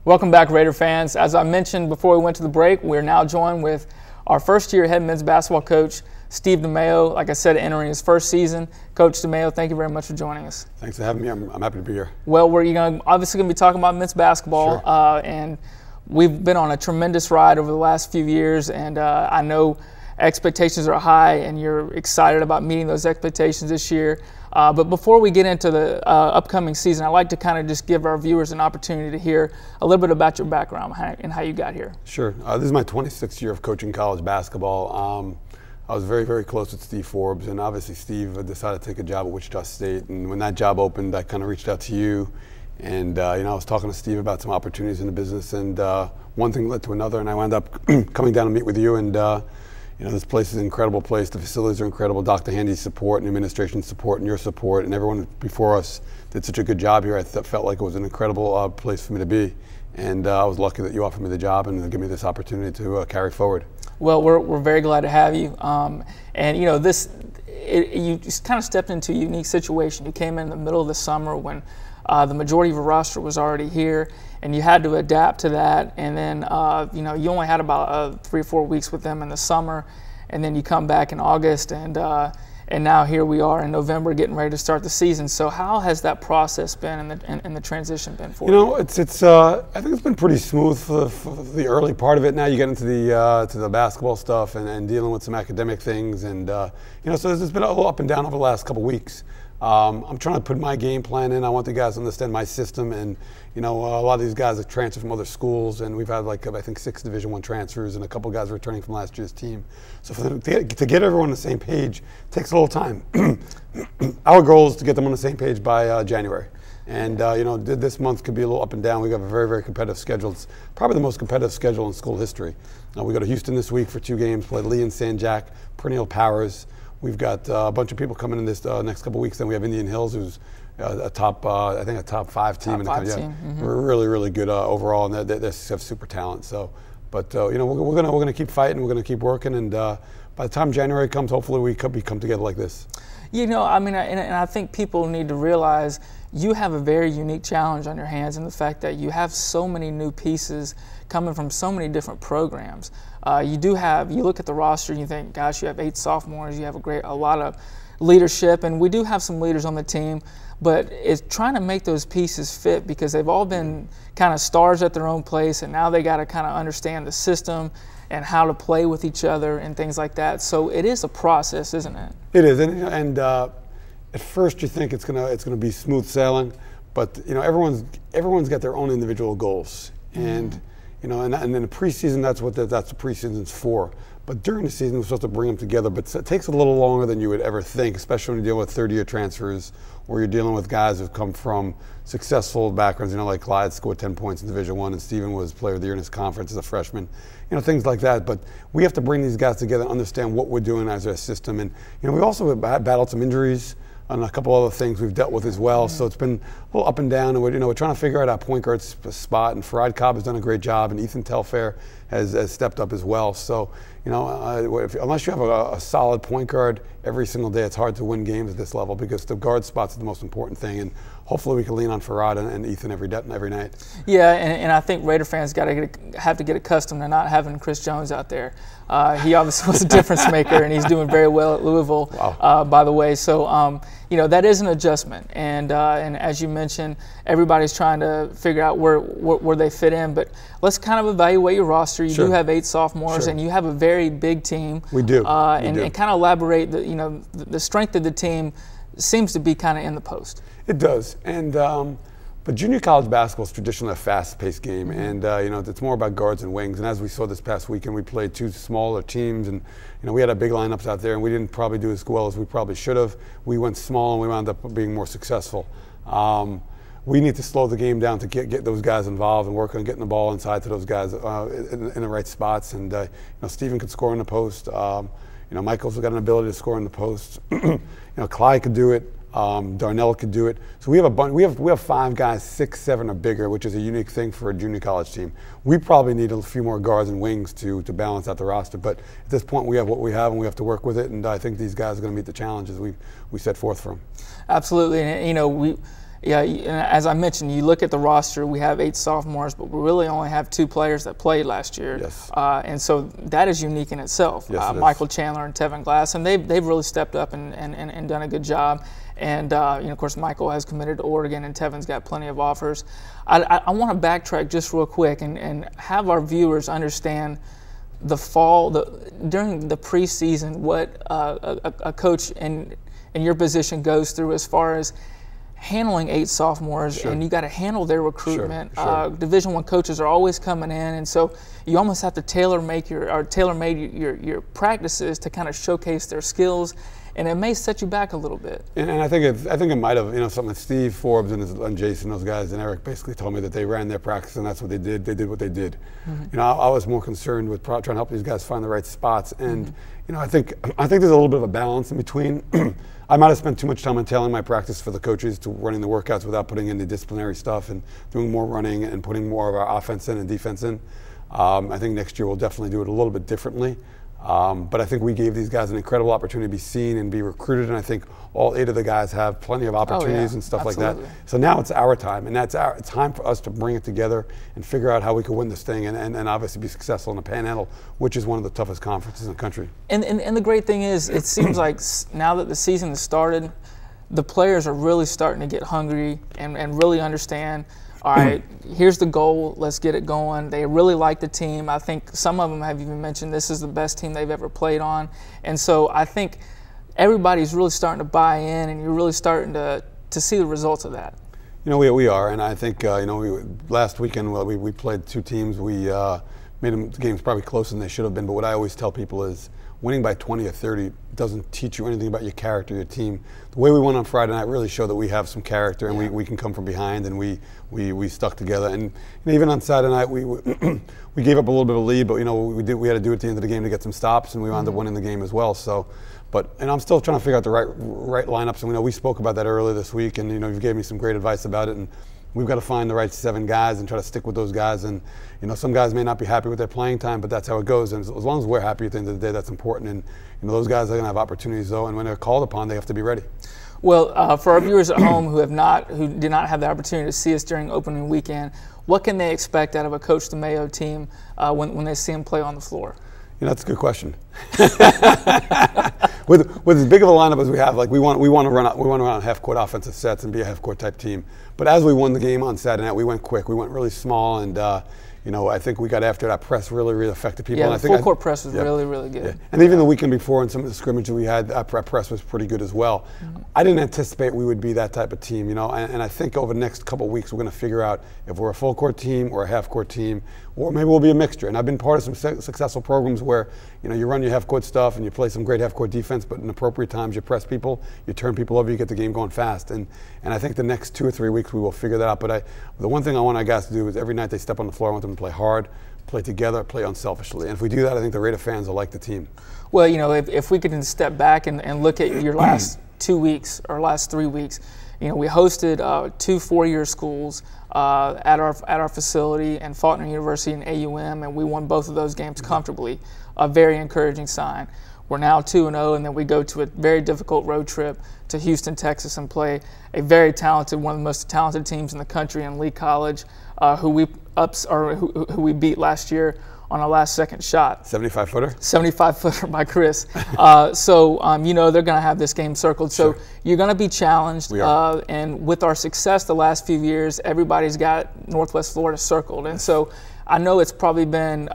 Welcome back, Raider fans. As I mentioned before we went to the break, we're now joined with our first-year head men's basketball coach, Steve DeMeo. Like I said, entering his first season. Coach DeMeo, thank you very much for joining us. Thanks for having me. I'm happy to be here. Well, we're obviously going to be talking about men's basketball, sure. And we've been on a tremendous ride over the last few years, and I know expectations are high, and you're excited about meeting those expectations this year. But before we get into the upcoming season, I'd like to kind of just give our viewers an opportunity to hear a little bit about your background and how you got here. Sure. This is my 26th year of coaching college basketball. I was very, very close with Steve Forbes, and obviously Steve decided to take a job at Wichita State. And when that job opened, I kind of reached out to you. And I was talking to Steve about some opportunities in the business, and one thing led to another, and I wound up coming down to meet with you. And this place is an incredible place. The facilities are incredible. Dr. Handy's support and administration support and your support and everyone before us did such a good job here. I felt like it was an incredible place for me to be. And I was lucky that you offered me the job and gave me this opportunity to carry forward. Well, we're very glad to have you. You just kind of stepped into a unique situation. You came in the middle of the summer when the majority of your roster was already here, and you had to adapt to that. And then, you only had about 3 or 4 weeks with them in the summer, and then you come back in August, and now here we are in November, getting ready to start the season. So, how has that process been and the transition been for you? I think it's been pretty smooth for the early part of it. Now you get into the basketball stuff and dealing with some academic things, and so there's been a little up and down over the last couple of weeks. I'm trying to put my game plan in. I want the guys to understand my system, and a lot of these guys have transferred from other schools, and we've had I think 6 Division I transfers and a couple guys returning from last year's team. So for them to get everyone on the same page takes a little time. Our goal is to get them on the same page by January. And this month could be a little up and down. We have a very, very competitive schedule. It's probably the most competitive schedule in school history. We go to Houston this week for 2 games, play Lee and San Jack, perennial powers. We've got a bunch of people coming in this next couple of weeks. Then we have Indian Hills, who's a top 5 team. Top 5 team. Mm-hmm. We're really, really good overall, and they have super talent. So, but we're gonna keep fighting. We're gonna keep working, and by the time January comes, hopefully we come together like this. And I think people need to realize you have a very unique challenge on your hands in the fact that you have so many new pieces coming from so many different programs. You look at the roster and you think, gosh, you have 8 sophomores, you have a lot of leadership, and we do have some leaders on the team, but it's trying to make those pieces fit because they've all been kind of stars at their own place, and now they got to kind of understand the system and how to play with each other and things like that. So it is a process, isn't it? It is, and at first you think it's gonna be smooth sailing, but everyone's got their own individual goals, and and in the preseason that's what the preseason's for. But during the season we're supposed to bring them together, but it takes a little longer than you would ever think, especially when you deal with third-year transfers or you're dealing with guys who've come from successful backgrounds. Like Clyde scored 10 points in Division I, and Steven was Player of the Year in his conference as a freshman. Things like that. But we have to bring these guys together, understand what we're doing as a system, and we also battled some injuries and a couple other things we've dealt with as well. So it's been a little up and down, and we're trying to figure out our point guard spot. And Farad Cobb has done a great job, and Ethan Telfair has stepped up as well. So unless you have a solid point guard every single day, it's hard to win games at this level because the guard spots are the most important thing. And hopefully we can lean on Farad and Ethan every night. Yeah, and I think Raider fans have to get accustomed to not having Chris Jones out there. He obviously was a difference maker, and he's doing very well at Louisville, wow. By the way. So, that is an adjustment. And as you mentioned, everybody's trying to figure out where they fit in. But let's kind of evaluate your roster. You do have 8 sophomores, and you have a very big team. We do. And kind of elaborate, the strength of the team seems to be kind of in the post. It does. And but junior college basketball is traditionally a fast-paced game, and it's more about guards and wings. And as we saw this past weekend, we played 2 smaller teams, and we had our big lineups out there, and we didn't probably do as well as we probably should have. We went small, and we wound up being more successful. We need to slow the game down to get those guys involved and work on getting the ball inside to those guys in the right spots. And Steven could score in the post. Michael's got an ability to score in the post. Clyde could do it. Darnell could do it. So we have we have 5 guys, 6, 7 or bigger, which is a unique thing for a junior college team. We probably need a few more guards and wings to balance out the roster. But at this point, we have what we have, and we have to work with it. And I think these guys are going to meet the challenges we set forth for them. Absolutely, and Yeah, as I mentioned, you look at the roster, we have 8 sophomores, but we really only have 2 players that played last year. Yes. And so that is unique in itself. Yes, Michael Chandler and Tevin Glass, and they've really stepped up and done a good job. And of course, Michael has committed to Oregon, and Tevin's got plenty of offers. I want to backtrack just real quick and have our viewers understand the fall, during the preseason, what a coach in your position goes through as far as handling 8 sophomores, sure. and you got to handle their recruitment. Sure, sure. Division I coaches are always coming in, and so you almost have to tailor-made your practices to kind of showcase their skills, and it may set you back a little bit. And I think it might have, something like Steve Forbes and Jason, those guys, and Eric basically told me that they ran their practice and that's what they did. They did what they did. Mm-hmm. I was more concerned with trying to help these guys find the right spots, and mm-hmm. I think there's a little bit of a balance in between. I might have spent too much time on tailoring my practice for the coaches to running the workouts without putting in the disciplinary stuff and doing more running and putting more of our offense in and defense in. I think next year we'll definitely do it a little bit differently. But I think we gave these guys an incredible opportunity to be seen and be recruited, and I think all 8 of the guys have plenty of opportunities and stuff absolutely. like that. So now it's our time, and it's time for us to bring it together and figure out how we can win this thing and obviously be successful in the Panhandle, which is one of the toughest conferences in the country. And the great thing is, it seems like now that the season has started, the players are really starting to get hungry and really understand, all right, here's the goal, let's get it going. They really like the team. I think some of them have even mentioned this is the best team they've ever played on. And so I think everybody's really starting to buy in, and you're really starting to see the results of that. We are, and I think, last weekend we played 2 teams. We made them games probably closer than they should have been, but what I always tell people is winning by 20 or 30 doesn't teach you anything about your character, your team. The way we won on Friday night really showed that we have some character, and we can come from behind, and we stuck together. And even on Saturday night, we gave up a little bit of a lead, but we had to do it at the end of the game to get some stops, and we wound up winning the game as well. So, and I'm still trying to figure out the right lineups. And we spoke about that earlier this week, and you gave me some great advice about it. And we've got to find the right 7 guys and try to stick with those guys. And some guys may not be happy with their playing time, but that's how it goes. And as long as we're happy at the end of the day, that's important. And those guys are going to have opportunities though, and when they're called upon, they have to be ready. Well, for our viewers at home who did not have the opportunity to see us during opening weekend, what can they expect out of a Coach DeMeo team when they see him play on the floor? That's a good question. With as big of a lineup as we have, we want to run half-court offensive sets and be a half-court type team. But as we won the game on Saturday night, we went quick. We went really small, and I think we got after that press really affected people. Yeah, and the full-court press was really good. Yeah. And even the weekend before, in some of the scrimmages we had, our press was pretty good as well. Mm-hmm. I didn't anticipate we would be that type of team, and I think over the next couple of weeks we're going to figure out if we're a full-court team or a half-court team, or maybe we'll be a mixture. And I've been part of some successful programs where you run your half-court stuff and you play some great half-court defense, but in appropriate times you press people, you turn people over, you get the game going fast. And I think the next 2 or 3 weeks we will figure that out. But the one thing I want our guys to do is every night they step on the floor, I want them to play hard, play together, play unselfishly. And if we do that, I think the Raider fans will like the team. Well, if we could step back and look at your last 2 weeks or last 3 weeks, we hosted 2 four-year schools at our facility, and Faulkner University and AUM, and we won both of those games comfortably. A very encouraging sign. We're now 2-0, and then we go to a very difficult road trip to Houston, Texas, and play a very talented, one of the most talented teams in the country in Lee College, who we beat last year on a last-second shot. 75-footer? 75-footer by Chris. So they're going to have this game circled. So sure. You're going to be challenged. We are. And with our success the last few years, everybody's got Northwest Florida circled. And so I know it's probably been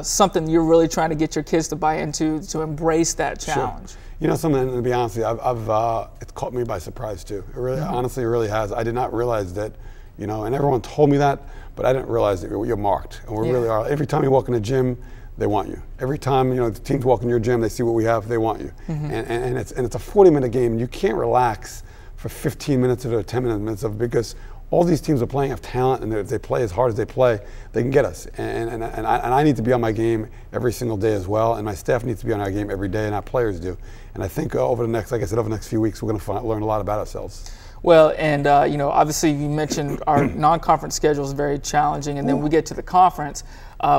something you're really trying to get your kids to buy into, to embrace that challenge. Sure. Something, to be honest with you, it's caught me by surprise too. It really, honestly, it really has. I did not realize that, and everyone told me that, but I didn't realize that you're marked. And we really are. Every time you walk in a gym, they want you. Every time, the teams walk in your gym, they see what we have, they want you. Mm-hmm. And it's a 40-minute game, and you can't relax for 15 minutes or 10 minutes because all these teams are playing have talent, and if they play as hard as they play, they can get us. And I need to be on my game every single day as well, and my staff needs to be on our game every day, and our players do. And I think over the next few weeks, we're going to learn a lot about ourselves. Well, and obviously you mentioned our non-conference schedule is very challenging, and then we get to the conference.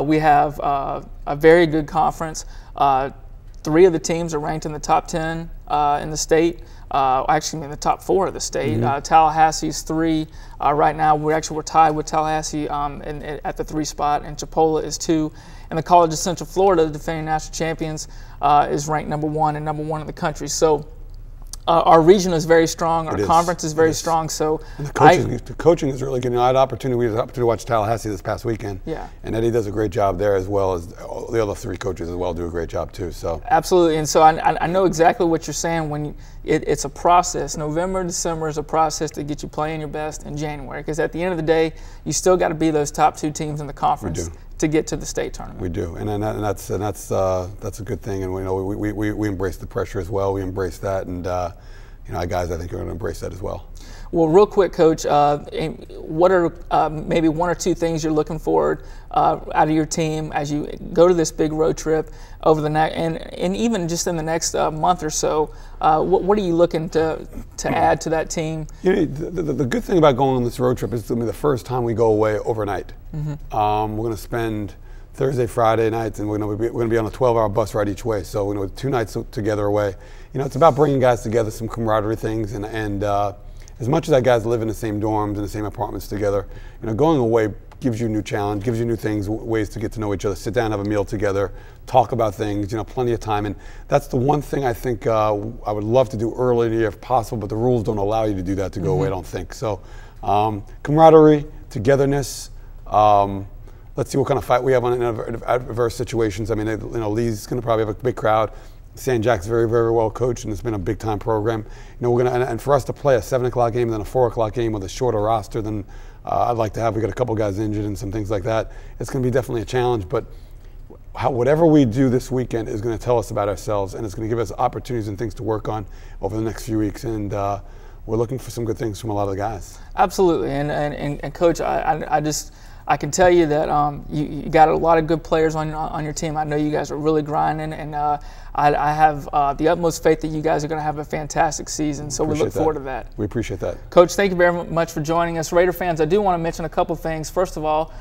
We have a very good conference. 3 of the teams are ranked in the top 10 in the state. Actually, in the top 4 of the state. Tallahassee's 3 right now. We're tied with Tallahassee at the 3 spot, and Chipola is 2. And the College of Central Florida, the defending national champions, is ranked number 1 and number 1 in the country. So our region is very strong. Our conference is very strong. So and the coaching is really good. I had the opportunity to watch Tallahassee this past weekend. Yeah. And Eddie does a great job there, as well as the other 3 coaches as well do a great job too. So absolutely. And so I know exactly what you're saying. When it's a process. November, December is a process to get you playing your best in January. Because at the end of the day, you still got to be those top 2 teams in the conference to get to the state tournament. We do, and that's a good thing. And we embrace the pressure as well. We embrace that, and our guys, I think, are going to embrace that as well. Well, real quick, Coach, what are maybe 1 or 2 things you're looking forward out of your team as you go to this big road trip over the next, and even just in the next month or so? What are you looking to add to that team? The good thing about going on this road trip is it's going to be the first time we go away overnight. We're going to spend Thursday, Friday nights, and we're going to be on a 12-hour bus ride each way. So we're going to do 2 nights together away. It's about bringing guys together, some camaraderie things, and as much as that guys live in the same dorms and the same apartments together, going away gives you a new challenge, gives you new things, ways to get to know each other, sit down, have a meal together, talk about things, plenty of time. And that's the one thing I think I would love to do early in the year if possible, but the rules don't allow you to do that, to go away, I don't think. So camaraderie, togetherness, let's see what kind of fight we have on adverse situations. I mean, Lee's going to probably have a big crowd. San Jack's very, very well coached, and it's been a big-time program. We're going to, and for us to play a 7 o'clock game and then a 4 o'clock game with a shorter roster than I'd like to have. We got a couple guys injured and some things like that. It's going to be definitely a challenge, but whatever we do this weekend is going to tell us about ourselves, and it's going to give us opportunities and things to work on over the next few weeks. And we're looking for some good things from a lot of the guys. Absolutely, and Coach, I can tell you that you got a lot of good players on your team. I know you guys are really grinding, and I have the utmost faith that you guys are going to have a fantastic season. So we look forward to that. We appreciate that. Coach, thank you very much for joining us. Raider fans, I do want to mention a couple things. First of all,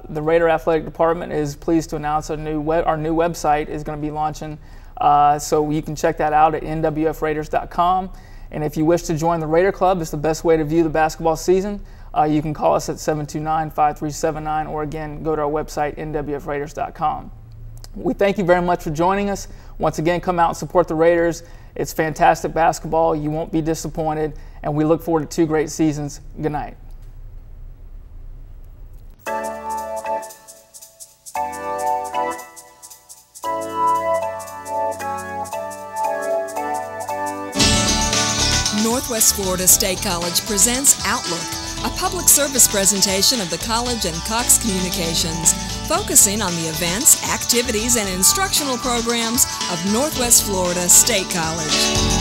the Raider Athletic Department is pleased to announce our new website is going to be launching. So you can check that out at NWFRaiders.com. And if you wish to join the Raider Club, it's the best way to view the basketball season. You can call us at 729-5379, or again, go to our website, NWFRaiders.com. We thank you very much for joining us. Once again, come out and support the Raiders. It's fantastic basketball. You won't be disappointed, and we look forward to 2 great seasons. Good night. Northwest Florida State College presents Outlook, a public service presentation of the college and Cox Communications, focusing on the events, activities, and instructional programs of Northwest Florida State College.